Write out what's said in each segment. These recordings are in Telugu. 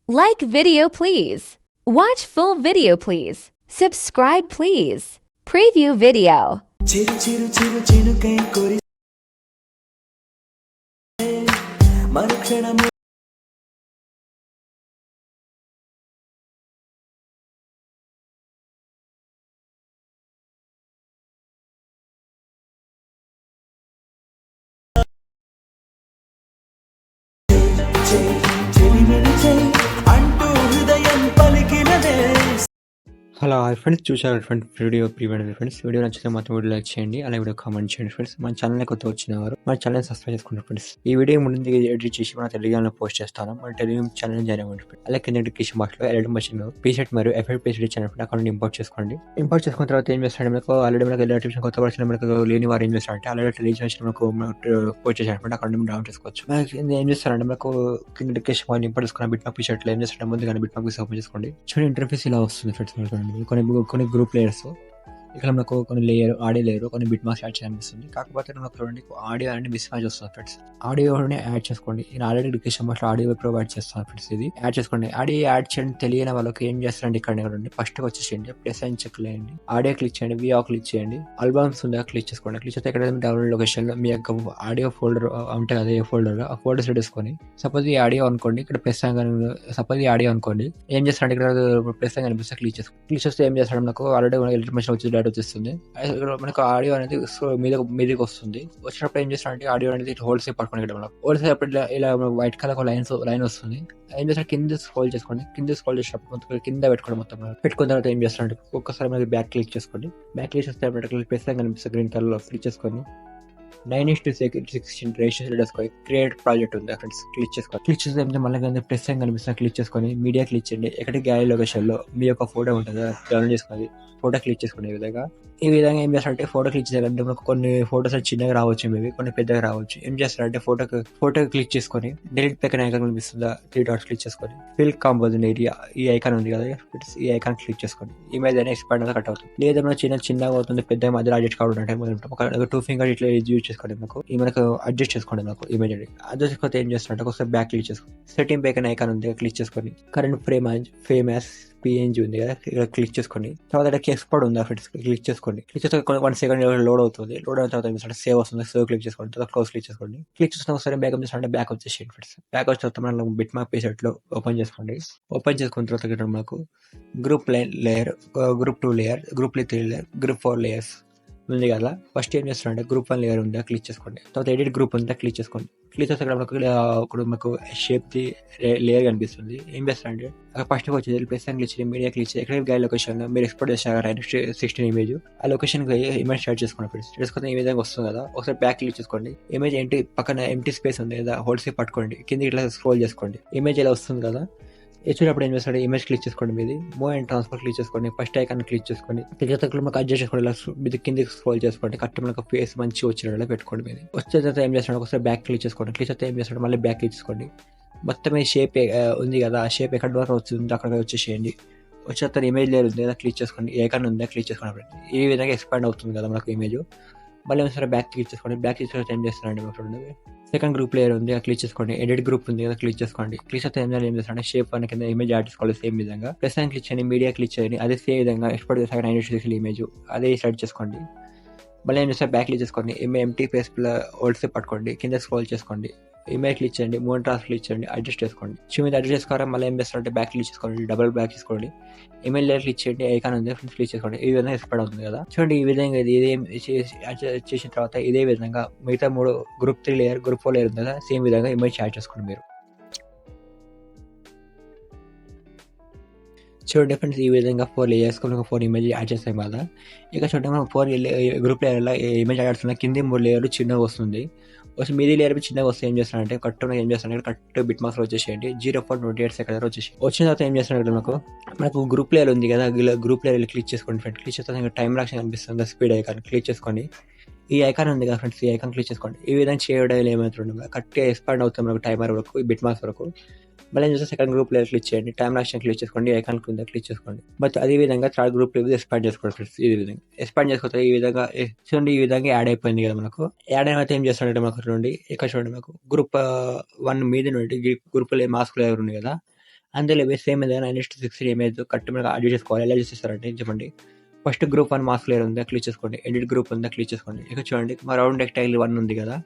Like video please. Watch full video please. Subscribe please. Preview video. చిరు చిరు చిరు చినుకై కొరి మరుక్షణము చెలిమిని చెలి అంటూ హృదయం పలికినదే. హలో హాయ్ ఫ్రెండ్స్, చూసారు friends video previous friends. Video నచ్చితే మాత్రం వీడియో లైక్ చేయండి, అలాగే వీడియో కామెంట్ చేయండి ఫ్రెండ్స్. మన ఛానల్ కొత్త వచ్చినవారు మన ఛానల్ సబ్స్క్రైబ్ చేసుకుంటారు ఫ్రెండ్స్. ఈ వీడియో ముందు ఎడిట్ చేసి మన టెలిగ్రామ్లో పోస్ట్ చేస్తాను. మన టెలిగ్రామ్ ఛానల్ జాయిన్ అవ్వండి ఫ్రెండ్స్. అలాగే కింద డిస్క్రిప్షన్ బాక్స్లో ఎలైట్ మోషన్ ప్రీసెట్ మరియు effect preset channel account import చేసుకోండి. ఇంపోర్ట్ చేసుకున్న తర్వాత ఏం చేస్తారంటే మనకు ఆల్రెడీ మనకు ఎలక్ట్రిషన్ కొత్త వర్షన్ మనకు లేని వారు ఏం చేస్తారంటే ఆల్రెడీ టెలిగ్రామ్ మనకు పోస్ట్ చేశారు అకౌంట్ డౌన్ చేసుకోవచ్చు. ఏం చేస్తారంటే మనకు కింద డిస్క్రిప్షన్ బాక్స్ ఇంపోర్ట్ చేసుకున్న బిట్ మార్క్ ప్రీసెట్లో ఏం చేస్తారంటే ముందుగా బిట్ మార్క్ ఓపెన్ చేసుకోండి. చూడండి ఇంటర్ఫేస్ ఇలా వస్తుంది ఫ్రెండ్స్. కొన్ని గ్రూప్ లేయర్స్ ఇక్కడ మనకు కొన్ని లేయర్ ఆడియో లేయర్ కొన్ని బిట్ మార్క్స్ యాడ్ చేయాలనిపిస్తుంది. కాకపోతే మనకు చూడండి ఆడియో అనేది మిస్ మ్యాచ్ వస్తుంది ఫ్రెండ్స్. ఆడియోని యాడ్ చేసుకోండి. నేను ఆల్రెడీ డిస్క్రిప్షన్ బాక్స్లో ఆడియో ప్రొవైడ్ చేస్తాను ఫ్రెండ్స్. ఇది యాడ్ చేసుకోండి. ఆడియో యాడ్ చేయండి తెలియని వాళ్ళకి ఏం చేస్తారండి ఇక్కడ ఫస్ట్ వచ్చేసేయండి ప్లస్ అని చెక్ చేయండి, ఆడియో క్లిక్ చేయండి, వియో క్లిక్ చేయండి, ఆల్బమ్స్ ఉందా క్లిక్ చేసుకోండి. క్లిక్ చేస్తే ఇక్కడ డౌన్లోడ్ లొకేషన్ మీ యొక్క ఆడియో ఫోల్డర్ ఉంటుంది కదా, ఏ ఫోల్డర్ ఆ ఫోల్డర్స్ తీసుకొని సపోజ్ ఈ ఆడియో అనుకోండి, ఇక్కడ ప్లస్ సపోజ్ ఈ ఆడియో అనుకోండి. ఏం చేస్తారంటే ఇక్కడ ప్లస్ కనిపిస్తే క్లిక్ చేసుకోండి. క్లిక్ చేస్తే ఏం చేస్తాడు మనకు ఆల్రెడీ ఎలక్ట్రిక్ వచ్చి డేటా వచ్చేస్తుంది. మనకు ఆడియో అనేది మీదకి వస్తుంది. వచ్చినప్పుడు ఏం చేస్తారంటే ఆడియో అనేది హోల్సేల్ పట్టుకుని ఇక్కడ మనకు హోల్సేల్ అప్పుడు ఇలా వైట్ కలర్ లైన్ వస్తుంది. ఏం చేస్తారు కింద స్క్రోల్ చేసుకోండి. కింద స్క్రోల్ చేసినప్పుడు కింద పెట్టుకోండి. మొత్తం పెట్టుకున్న తర్వాత ఏం చేస్తారంటే ఒక్కసారి మనకి బ్యాక్ క్లిక్ చేసుకోండి. బ్యాక్ క్లిక్ చేస్తే ప్లస్ కనిపిస్తుంది గ్రీన్ కలర్ లో క్లిక్ చేసుకొని 9:16 రేషియో చేసుకొని క్రియేట్ ప్రాజెక్ట్ ఉంది ఫ్రెండ్స్ క్లిక్ చేసుకోండి. క్లిక్ చేస్తే మళ్ళీ ప్లస్ కనిపిస్తుంది క్లిక్ చేసుకొని మీడియా క్లిక్ చేయండి. ఎక్కడికి గ్యాలరీ లొకేషన్ లో మీ యొక్క ఫోటో ఉంటుంది డౌన్లోడ్ చేసుకొని ఫోటో క్లిక్ చేసుకునే ఈ విధంగా ఏం చేస్తారంటే ఫోటో క్లిక్ చేయాలంటే మనకు కొన్ని ఫోటోస్ చిన్నగా రావచ్చు, మేబీ కొన్ని పెద్దగా రావచ్చు. ఏం చేస్తారంటే ఫోటో క్లిక్ చేసుకొని డిలీట్ పక్కన ఐకాన్ కనిపిస్తుందా 3 డాట్స్ క్లిక్ చేసుకొని ఫిల్ కాంపోజిషన్ ఏరియా ఈ ఐకాన్ ఉంది కదా, ఈ ఐకాన్ క్లిక్ చేసుకోండి. ఇమేజ్ అనేది ఎక్స్పాండ్ అనేది కట్ అవుతుంది. లేదా మనం చిన్నగా అవుతుంది పెద్ద మధ్యలో అడ్జస్ట్ కావడం ఒక 2 ఫింగర్ ఇట్లా యూజ్ చేసుకోండి. మనకు అడ్జస్ట్ చేసుకోండి. మనకు ఇమేజ్ అడ్జస్ట్ చేసుకోతే ఏం చేస్తారంటే ఒకసారి బ్యాక్ క్లిక్ చేసుకోండి. సెట్టింగ్ పైన ఐకాన్ ఉంది క్లిక్ చేసుకొని కరెంట్ ఫ్రేమ్ యాజ్ పిఎన్జీ ఉంది కదా, ఇక్కడ క్లిక్ చేసుకోండి. తర్వాత ఎక్స్పోర్ట్ ఉందా ఫ్రెండ్స్ క్లిక్ చేసుకోండి. క్లిక్ చేస్తే 1 సెకండ్ లోడ్ అవుతుంది. లోడ్ అయిన తర్వాత సేవ్ వస్తుంది. సేవ్ క్లిక్ చేసుకోండి. తర్వాత క్లోజ్ క్లిక్ చేసుకోండి. క్లిక్ చేసిన ఒకసారి బ్యాక్ చేస్తారంటే బ్యాక్ వచ్చేసేయండి ఫ్రెండ్స్. బ్యాక్ వచ్చిన తర్వాత మనం బిట్ మార్క్ ప్రీసెట్ లో ఓపెన్ చేసుకోండి. ఓపెన్ చేసుకున్న తర్వాత మనకు group layer, group 2 layer, group 3 layer, group 4 layers ఉంది కదా. ఫస్ట్ ఏం చేస్తారంటే గ్రూప్ 1 లేయర్ ఉందా క్లిక్ చేసుకోండి. తర్వాత ఎడిట్ గ్రూప్ ఉందా క్లిక్ చేసుకోండి. క్లిక్ చేస్తే మనకు షేప్ ది లేయర్ కనిపిస్తుంది. ఏం చేస్తారంటే అక్కడ ఫస్ట్ వచ్చేది ప్లస్ క్లిక్ చేయండి, మీడియా క్లిక్ చేయండి. ఎక్కడ గైడ్ లొకేషన్ మీరు ఎక్స్పోర్ట్ చేశారు 16 ఇమేజ్ ఆ లొకేషన్ ఇమేజ్ స్టార్ట్ చేసుకోండి ఫ్రెండ్స్. చేసుకుంటే ఈ విధంగా వస్తుంది కదా. ఒకసారి బ్యాక్ క్లిక్ చేసుకోండి. ఇమేజ్ పక్కన ఎంటీ స్పేస్ ఉంది కదా, హోల్సేల్ పట్టుకోండి. కింద ఇట్లా స్క్రోల్ చేసుకోండి. ఇమేజ్ ఇలా వస్తుంది కదా. చూసినప్పుడు ఏం చేస్తాడు ఇమేజ్ క్లిక్ చేసుకోండి. మీది మూవ్ అండ్ ట్రాన్స్ఫర్ క్లిక్ చేసుకోండి. ఫస్ట్ ఐకాన్ క్లిక్ చేసుకోండి. మనకు అడ్జస్ట్ చేసుకోండి. ఇలా మీది కిందికి స్క్రోల్ చేసుకోండి. కరెక్ట్ మనకు ఫేస్ మంచి వచ్చినట్టు పెట్టుకోండి. మీది వచ్చే తర్వాత ఏం చేస్తాడు ఒకసారి బ్యాక్ క్లిక్ చేసుకోండి. క్లిక్ చేస్తే ఏం చేస్తాడు మళ్ళీ బ్యాక్ క్లిక్ చేసుకోండి. మొత్తం ఈ షేప్ ఉంది కదా, ఆ షేప్ ఎక్కడ వరకు వచ్చింది అక్కడ వచ్చేసేయండి. వచ్చిన తర్వాత ఇమేజ్ లేయర్ ఉంది కదా క్లిక్ చేసుకోండి. ఐకాన్ ఉందా క్లిక్ చేసుకోండి. ఈ విధంగా ఎక్స్పాండ్ అవుతుంది కదా మనకు ఇమేజ్. మళ్ళీ ఒకసారి బ్యాక్ క్లిక్ చేసుకోండి. బ్యాక్ క్లిక్ చేస్తే ఏం చేస్తారండి సెకండ్ గ్రూప్ లేయర్ ఉంది క్లిక్ చేసుకోండి. ఎడిట్ గ్రూప్ ఉంది కదా క్లిక్ చేసుకోండి. క్లిక్ చేస్తే ఏం చేస్తారంటే షేప్ వన్ కింద ఇమేజ్ యాడ్ చేసుకోవాలి. సేమ్ విధంగా ప్లస్ క్లిక్ చేయండి, మీడియా క్లిక్ చేయండి. అదే సేమ్ విధంగా ఎక్స్పోర్ట్ చేసాక 9:16 ఇమేజ్ అదే సెలెక్ట్ చేసుకోండి. మళ్ళీ ఏం చేస్తారు బ్యాక్ క్లిక్ చేసుకోండి. ఎంటీ ప్లేస్ హోల్సేల్ పట్టుకోండి. కింద స్క్రోల్ చేసుకోండి. ఇమేజ్ క్లిక్ చేయండి, మూవ్ ట్రాన్స్ క్లిక్ చేయండి, అడ్జస్ట్ చేసుకోండి. మీద అడ్జస్ట్ చేసుకోవాలి. మళ్ళీ ఏం చేస్తారంటే బ్యాక్ క్లిక్ చేసుకోండి, డబుల్ బ్యాక్ చేసుకోండి. ఇమేజ్ లేయర్ క్లిక్ చేయండి, ఐకాన్ ఉంది క్లిక్ చేసుకోండి. ఈ విధంగా ఎక్స్పాండ్ అవుతుంది కదా. చూడండి ఈ విధంగా ఇదేం చేసిన తర్వాత ఇదే విధంగా మిగతా 3 గ్రూప్ 3 లేయర్, గ్రూప్ 4 లేయర్ ఉంది కదా, సేమ్ విధంగా ఇమేజ్ యాడ్ చేసుకోండి. మీరు చూడండి ఫ్రెండ్స్ ఈ విధంగా 4 లేయర్స్ 4 ఇమేజ్ యాడ్ చేస్తాం కదా. ఇక చూడండి మనం 4 గ్రూప్ లేయర్లో ఇమేజ్ యాడ్ చేస్తున్నా కింద 3 లేయర్లు చిన్నగా వస్తుంది. మీది లేయర్ చిన్నగా వస్తే ఏం చేస్తారంటే ఏం చేస్తారంటే కరెక్ట్ బిట్ మార్క్స్ వచ్చేసేయండి. 0.28 సెకండ్ వచ్చేసి వచ్చిన తర్వాత ఏం చేస్తున్నారు మనకు గ్రూప్ లేయర్ ఉంది కదా, గ్రూప్ లేయర్ క్లిక్ చేసుకోండి ఫ్రెండ్. క్లిక్ చేస్తే టైం రాక్షన్ కనిపిస్తుంది స్పీడ్ ఐకాన్ క్లిక్ చేసుకోండి. ఈ ఐకాన్ ఉంది కదా ఫ్రెండ్స్, ఈ ఐకాన్ క్లిక్ చేసుకోండి. ఈ విధంగా చేయడం ఏమవుతుంది కరెక్ట్గా ఎక్స్పాండ్ అవుతుంది మనకు టైమర్ వరకు బిట్ మార్క్స్ వరకు. మళ్ళీ ఏం చేస్తే సెకండ్ గ్రూప్ లేయర్ క్లిక్ చేయండి, టైం రాక్షన్ క్లిక్ చేసుకోండి, ఐకాన్ కింద క్లిక్ చేసుకోండి. బట్ అదే విధంగా థర్డ్ గ్రూప్ లేయర్ ఎక్స్పాండ్ చేసుకోండి ఫ్రెండ్స్. ఈ విధంగా ఎక్స్పాండ్ చేసుకోవచ్చు. ఈ విధంగా చూడండి ఈ విధంగా యాడ్ అయిపోయింది కదా మనకు. యాడ్ అయిన ఏం చేస్తాడంటే మనకు చూడండి ఇక్కడ చూడండి మనకు గ్రూప్ 1 మీద నుండి గ్రూప్ మాస్క్ లేయర్ ఉంది కదా, అందులో సేమ్ ఏదైనా 9:16 ఇమేజ్ కరెక్ట్ మీరు అడ్జస్ట్ చేసుకోవాలి. ఎలా చేసేస్తారంటే చెప్పండి. ఫస్ట్ గ్రూప్ 1 మాస్క్ లేయర్ ఉందా క్లిక్ చేసుకోండి. ఎడిట్ గ్రూప్ ఉందా క్లిక్ చేసుకోండి. ఇక్కడ చూడండి మా రౌండ్ రెక్టాంగిల్ 1 ఉంది కదా,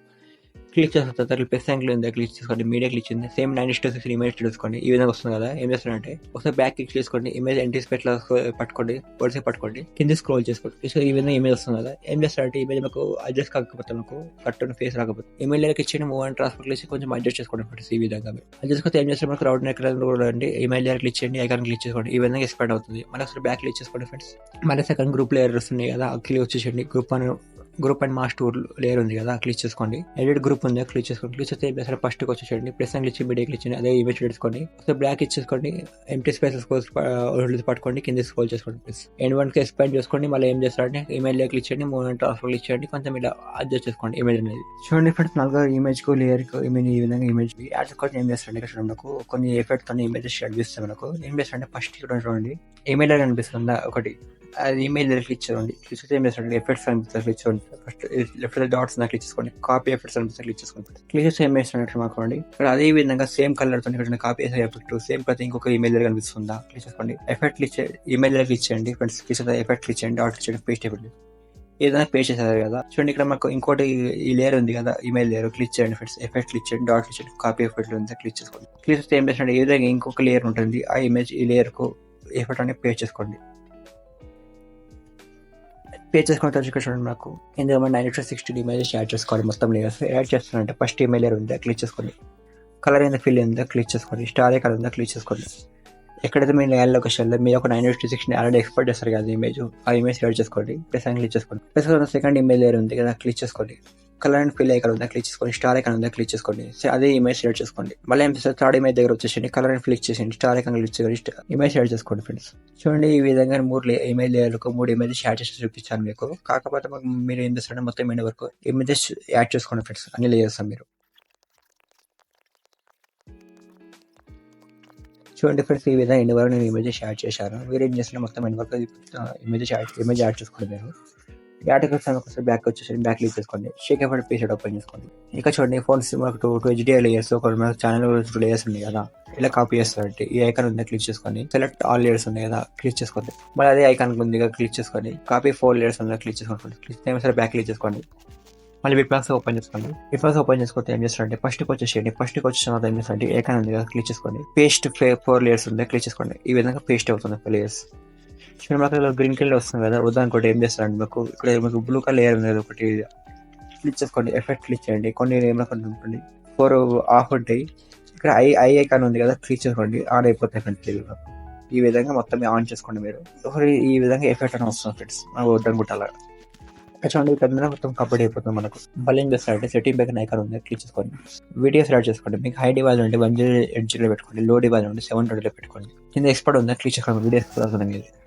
క్లిక్ చేసిన తర్వాత ప్లస్ యాంగిల్ ఉందా క్లిక్ చేసుకోండి. మీడియా క్లిక్ చేయండి. సేమ్ 9:16 ఇమేజ్ చూసుకోండి. ఈ విధంగా వస్తుంది కదా. ఏం చేస్తారంటే ఒకసారి బ్యాక్ క్లిక్ చేసుకోండి. ఇమేజ్ ఎంటిస్పేట్ లో పట్టుకోండి, వరుసగా పట్టుకోండి, కింద స్క్రోల్ చేసుకోండి. సో ఈ విధంగా ఇమేజ్ వస్తుంది కదా. ఏం చేస్తారంటే ఇమేజ్ మాకు అడ్జస్ట్ కాకపోతే మనకు కరెక్ట్ ఫేస్ రాకపోతే ఇమేజ్ లైక్ ఇచ్చి మూవ్ అండ్ ట్రాన్స్ఫర్ క్లిక్ కొంచెం అడ్జస్ట్ చేసుకోండి ఫ్రెండ్స్. ఈ విధంగా అడ్జస్ట్ చేస్తే ఏం చేస్తారు మనకు రౌండ్ నెక్ కూడా అండి. ఇమేజ్ లేయర్ క్లిక్ చేయండి, ఐకాన్ క్లిక్ చేసుకోండి. ఈ విధంగా ఎక్స్పాండ్ అవుతుంది. మళ్ళీ ఒకసారి బ్యాక్ క్లిక్ చేసుకోండి ఫ్రెండ్స్. మళ్ళీ సెకండ్ గ్రూప్ లేయర్ వస్తుంది కదా, క్లిక్ వచ్చేసండి. Group and mass tour layer ఉంది కదా, క్లిక్ చేసుకోండి. ఎడిట్ గ్రూప్ ఉంది క్లిక్ చేసుకోండి. క్లిక్ చేస్తే సరే ఫస్ట్ వచ్చేసండి. Plus and click media click చేయండి. అదే ఇమేజ్ పెట్టుకోండి. సో బ్లాక్ ఇచ్చేసుకోండి. ఎంటీ స్పేసెస్ పట్టుకోండి, కింద స్క్రోల్ చేసుకోండి ప్లీజ్. ఎండ్ వన్ కి ఎక్స్పాండ్ చేసుకోండి. మళ్ళీ ఏం చేస్తారంటే ఇమేజ్ లో క్లిక్ చేయండి, మూవ్ అండ్ ట్రాన్స్ఫర్ క్లిక్ చేయండి, కొంచెం ఇలా అడ్జస్ట్ చేసుకోండి ఇమేజ్ అనేది. చూడండి ఫ్రెండ్స్, నాలుగో ఇమేజ్ కు లేయర్ కు ఇమేజ్ ఈ విధంగా ఇమేజ్ యాడ్ కోసం ఏం చేస్తారంటే ఇక్కడ మనకు కొన్ని ఎఫెక్ట్ తో ఇమేజెస్ అనిపిస్తాయి. మనకు ఏం చేస్తారంటే ఫస్ట్ చూడండి ఇమేజ్ అనిపిస్తుందా ఒకటి, అది ఇమేజ్ క్లిక్ చేయండి. క్లిక్ చేస్తే ఏం చేస్తారంటే ఎఫెక్ట్స్ అనిపిస్తుంది. క్లిక్ చేయండి. ఫస్ట్ లెఫ్ట్ డాట్స్ క్లిక్ చేసుకోండి. కాపీ ఎఫెక్ట్స్ అనిపిస్తుంది క్లిక్ చేసుకోండి. క్లిక్ చేస్తే ఏం చేస్తున్నట్టు మాకోండి. ఇక్కడ అదే విధంగా సేమ్ కలర్ తో ఇక్కడ కాపీ చేసే ఎఫెక్ట్ సేమ్ ప్రతి ఇంకొక ఇమేజ్ కనిపిస్తుందా క్లిక్ చేసుకోండి. ఎఫెక్ట్ క్లిక్ ఇమేజ్ క్లిక్ చేయండి ఫ్రెండ్స్. క్లిక్ చేస్తే ఎఫెక్ట్ క్లిక్ చేయండి, డాట్ క్లిక్ చేయండి, పేస్ట్ ఎఫెక్ట్ ఏదైనా పేస్ట్ చేశారు కదా. చూడండి ఇక్కడ మాకు ఇంకోటి ఈ లేయర్ ఉంది కదా, ఇమేజ్ లేయర్ క్లిక్ చేయండి ఫ్రెండ్స్. ఎఫెక్ట్ క్లిక్ చేయండి, డాట్ క్లిక్ చేయండి, కాపీ ఎఫెక్ట్ ఉంది క్లిక్ చేసుకోండి. క్లిక్ చేస్తే ఏం చేస్తుంటే ఈ విధంగా ఇంకొక లేయర్ ఉంటుంది. ఆ ఇమేజ్ ఈ లేయర్ కు ఎఫెక్ట్ అనేది పేస్ట్ చేసుకోండి. పే చేసుకున్న తర్వాత ఇక్కడ చూడండి నాకు ఇందులో 9:16 ఇమేజెస్ యాడ్ చేసుకోవాలి. మొత్తం లేయర్స్ యాడ్ చేస్తున్నారంటే ఫస్ట్ ఇమేజ్ లేయర్ ఉందా క్లిక్ చేసుకోండి. కలర్ అయిన ఫిల్ ఉందా క్లిక్ చేసుకోండి. స్టార్ కలర్ ఉందా క్లిక్ చేసుకోండి. ఎక్కడైతే మీ లేయర్ లొకేషన్లో మీరు ఒక 9:16 ఆల్రెడీ ఎక్స్పోర్ట్ చేస్తారు కదా ఇమేజ్, ఆ ఇమేజ్ యాడ్ చేసుకోండి. ప్లస్ అని క్లిక్ చేసుకోండి. ప్లస్ సెకండ్ ఇమేజ్ లేయర్ ఉంది కదా, క్లిక్ చేసుకోండి. కలర్ అండ్ ఫిల్ ఐకాన్ ఉందా క్లిక్ చేసుకోండి. స్టార్ ఐకాన్ ఉందా క్లిక్ చేసుకోండి. అదే ఇమేజ్ సెలెక్ట్ చేసుకోండి. మళ్ళీ ఏం చేస్తారు థర్డ్ ఇమేజ్ దగ్గర వచ్చేసి కలర్ అండ్ క్లిక్ చేసేయండి. స్టార్ ఐకాన్ క్లిక్ చేయండి, ఇమేజ్ యాడ్ చేసుకోండి ఫ్రెండ్స్. చూడండి ఈ విధంగా 3 ఇమేజ్ లేయర్లకు 3 ఇమేజెస్ యాడ్ చేసి చూపించాను మీకు. కాకపోతే మీరు ఏం చేస్తారంటే మొత్తం ఎండ్ వరకు ఇమేజెస్ యాడ్ చేసుకోండి ఫ్రెండ్స్. అన్ని లేయర్స్ మీరు చూడండి ఫ్రెండ్స్. ఈ విధంగా ఎండ్ వరకు నేను ఇమేజెస్ యాడ్ చేశాను. మీరు ఏం చేస్తున్నా మొత్తం ఎండ్ వరకు ఇమేజ్ యాడ్ చేసుకోండి. మీరు యాడ్ ఒకసారి బ్యాక్ వచ్చేసి బ్యాక్ క్లిక్ చేసుకోండి. షేక్ ఎఫెక్ట్ పేజ్ ఓపెన్ చేసుకోండి. ఇక చూడండి ఫోన్స్ మనకు 2 HDR లేయర్స్ ఒక ఛానల్ 2 లేయర్స్ ఉన్నాయి కదా, ఇలా కాపీ చేస్తారంటే ఈ ఐకాన్ ఉందా క్లిక్ చేసుకోండి. సెలెక్ట్ ఆల్ లేయర్స్ ఉన్నాయి కదా, క్లిక్ చేసుకోండి. మళ్ళీ అదే ఐకాన్ ఉంది కదా, క్లిక్ చేసుకోండి. కాపీ 4 లేయర్స్ ఉందా క్లిక్ చేసుకోండి. క్లిక్ సరే బ్యాక్ క్లిక్ చేసుకోండి. మళ్ళీ బిట్మార్క్స్ ఓపెన్ చేసుకోండి. బిట్మార్క్స్ ఓపెన్ చేసుకుంటే ఏం చేస్తారంటే ఫస్ట్ వచ్చేసేయండి. ఫస్ట్ వచ్చిన తర్వాత ఏం చేస్తారంటే ఐకాన్ ఉంది కదా, క్లిక్ చేసుకోండి. పేస్ట్ 4 లేయర్స్ ఉందా క్లిక్ చేసుకోండి. ఈ విధంగా పేస్ట్ అవుతుంది 4 లేయర్స్. చూడండి మాకు గ్రీన్ కలర్ వస్తుంది కదా, ఉదాహరణ కూడా ఏం చేస్తారండి మాకు ఇక్కడ మీకు బ్లూ కలర్ లేయర్ ఉంది కదా, ఒకటి క్లిక్ చేసుకోండి. ఎఫెక్ట్ క్లిక్ చేయండి. కొన్ని ఏమనుకుంటుంది 4 ఆఫ్ ఉంటాయి. ఇక్కడ ఐ ఐకాన్ ఉంది కదా, క్లిక్ చేసుకోండి. ఆన్ అయిపోతాయి ఫ్రెండ్స్. ఈ విధంగా మొత్తం ఆన్ చేసుకోండి మీరు. ఈ విధంగా ఎఫెక్ట్ అని వస్తుంది ఫ్రెండ్స్. మనకు వద్దనుకుంటా అలా చూడండి ఇక్కడ మొత్తం కంప్లీట్ అయిపోతుంది మనకు. మళ్ళీ ఏం చేస్తారంటే సెట్టింగ్ బ్యాక్ ఐకాన్ ఉంది క్లిక్ చేసుకోండి. వీడియోస్ యాడ్ చేసుకోండి. మీకు హై డివైజ్ ఉంటే 108 పెట్టుకోండి. లో డివైజ్ ఉంటే 720 పెట్టుకోండి. కింద ఎక్స్పర్ట్ ఉందా క్లిక్ చేసుకోండి. వీడియోస్